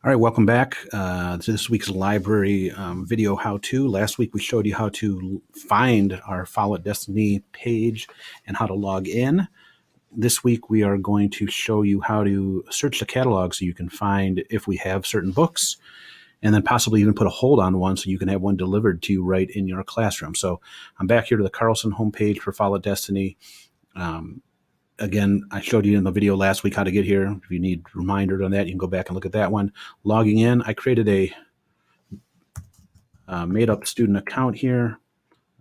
All right, welcome back to this week's library video how-to. Last week we showed you how to find our Follow It Destiny page and how to log in. This week we are going to show you how to search the catalog so you can find if we have certain books, and then possibly even put a hold on one so you can have one delivered to you right in your classroom. So I'm back here to the Carlson homepage for Follow It Destiny. Again, I showed you in the video last week how to get here. If you need reminders on that, you can go back and look at that one. Logging in, I created a made-up student account here,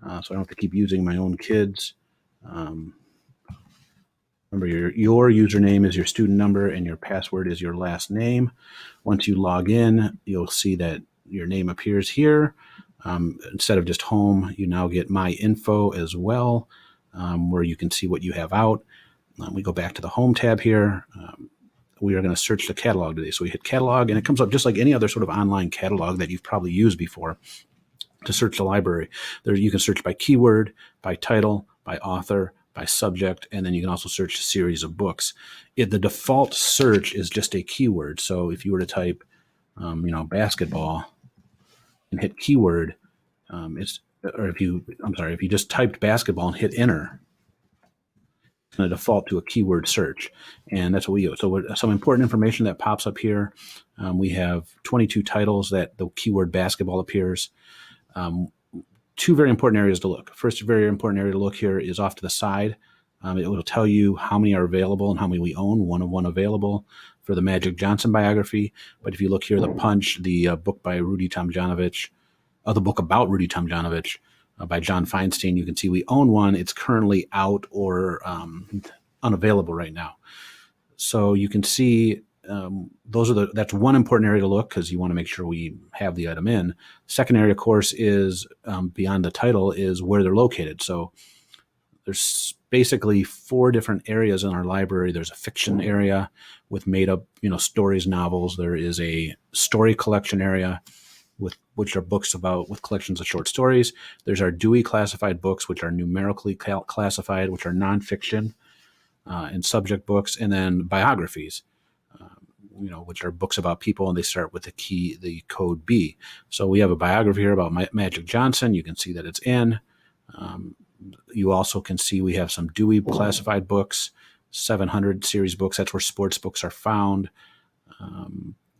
so I don't have to keep using my own kids. Remember, your username is your student number and your password is your last name. Once you log in, you'll see that your name appears here. Instead of just home, you now get my info as well, where you can see what you have out. We go back to the home tab here. We are going to search the catalog today. So we hit catalog and it comes up just like any other sort of online catalog that you've probably used before to search the library. There you can search by keyword, by title, by author, by subject, and then you can also search a series of books. The default search is just a keyword. So if you were to type, basketball and hit keyword, if you just typed basketball and hit enter, going to default to a keyword search, and that's what we use. So some important information that pops up here. We have 22 titles that the keyword basketball appears. Two very important areas to look. First very important area to look here is off to the side. It will tell you how many are available and how many we own, one of one available for the Magic Johnson biography. But if you look here, the Punch, the book by Rudy Tomjanovich, the book about Rudy Tomjanovich, by John Feinstein, you can see we own one. It's currently out or unavailable right now. So you can see that's one important area to look because you want to make sure we have the item in. Second area, of course, is beyond the title is where they're located. So there's basically 4 different areas in our library. There's a fiction area with made up, stories, novels. There is a story collection area, which are books with collections of short stories. There's our Dewey classified books, which are numerically classified, which are nonfiction and subject books, and then biographies, which are books about people, and they start with the code B. So we have a biography here about Magic Johnson. You can see that it's in. You also can see we have some Dewey classified books, 700 series books. That's where sports books are found.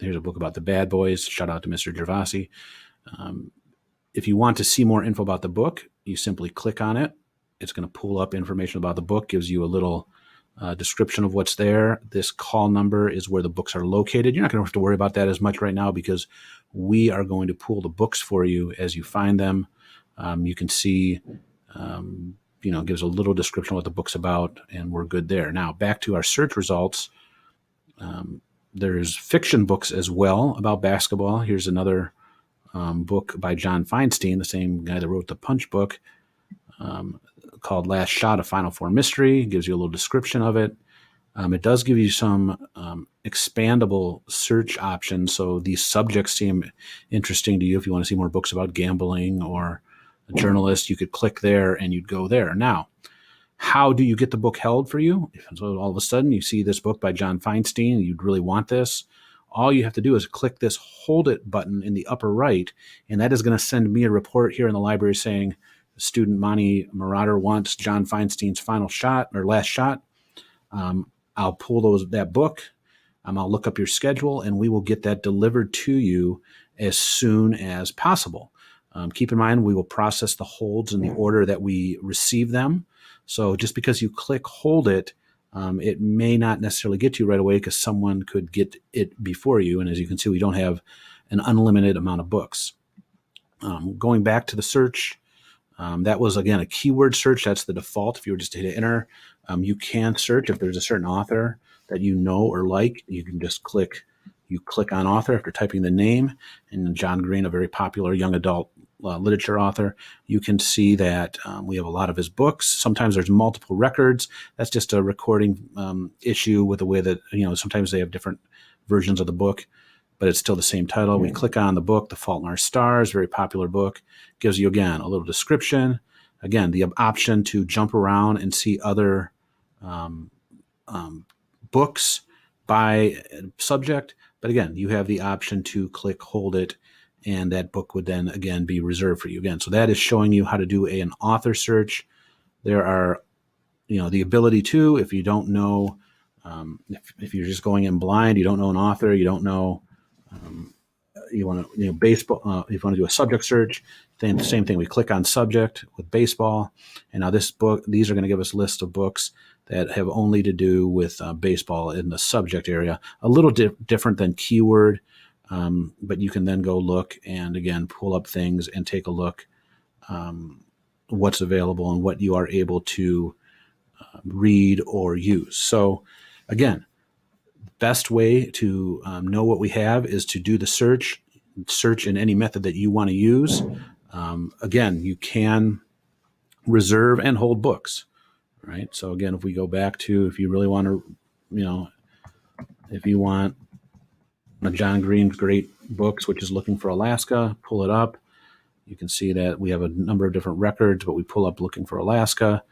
Here's a book about the Bad Boys. Shout out to Mr. Gervasi. If you want to see more info about the book, you simply click on it. It's going to pull up information about the book, gives you a little description of what's there. This call number is where the books are located. You're not going to have to worry about that as much right now because we are going to pull the books for you as you find them. You can see, gives a little description of what the book's about, and we're good there. Now, back to our search results. There's fiction books as well about basketball. Here's another book by John Feinstein, the same guy that wrote the Punch book, called Last Shot, a Final Four Mystery. It gives you a little description of it. It does give you some expandable search options. So these subjects seem interesting to you. If you want to see more books about gambling or a journalist, you could click there and you'd go there. Now, how do you get the book held for you? So all of a sudden you see this book by John Feinstein and you'd really want this. All you have to do is click this hold it button in the upper right, and that is going to send me a report here in the library saying student Monty Marauder wants John Feinstein's final shot or last shot. I'll pull that book. I'll look up your schedule and we will get that delivered to you as soon as possible. Keep in mind, we will process the holds in the order that we receive them. So just because you click hold it, it may not necessarily get to you right away because someone could get it before you. And as you can see, we don't have an unlimited amount of books. Going back to the search, that was, again, a keyword search. That's the default. If you were just to hit enter, you can search if there's a certain author that you know or like. You can just click on author after typing the name. And John Green, a very popular young adult literature author, you can see that we have a lot of his books. Sometimes there's multiple records. That's just a recording issue with the way that, sometimes they have different versions of the book, but it's still the same title. We click on the book, The Fault in Our Stars, very popular book. Gives you, again, a little description. Again, the option to jump around and see other books by subject, But again, you have the option to click hold it, and that book would then again be reserved for you again. So that is showing you how to do an author search. There are, the ability to, if you don't know, if you're just going in blind, you don't know an author, you don't know, you want to, baseball, if you want to do a subject search, then same thing. We click on subject with baseball. And now these are going to give us a list of books that have only to do with baseball in the subject area, a little different than keyword. But you can then go look and again, pull up things and take a look what's available and what you are able to read or use. So again, best way to know what we have is to do the search in any method that you want to use. Again, you can reserve and hold books, right? So again, if we go back to, if you really want to, if you want John Green's great books, which is Looking for Alaska, pull it up. You can see that we have a number of different records, but we pull up Looking for Alaska.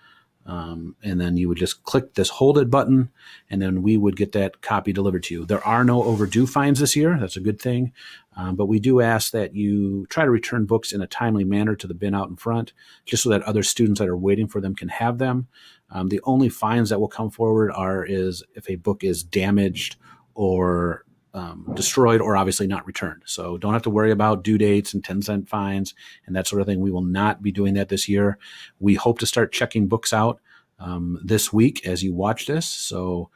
And then you would just click this hold it button, and then we would get that copy delivered to you. There are no overdue fines this year. That's a good thing. But we do ask that you try to return books in a timely manner to the bin out in front, just so that other students that are waiting for them can have them. The only fines that will come forward is if a book is damaged or destroyed or obviously not returned. So don't have to worry about due dates and 10-cent fines and that sort of thing. We will not be doing that this year. We hope to start checking books out this week as you watch this. So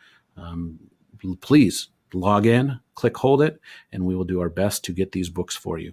please log in, click hold it, and we will do our best to get these books for you.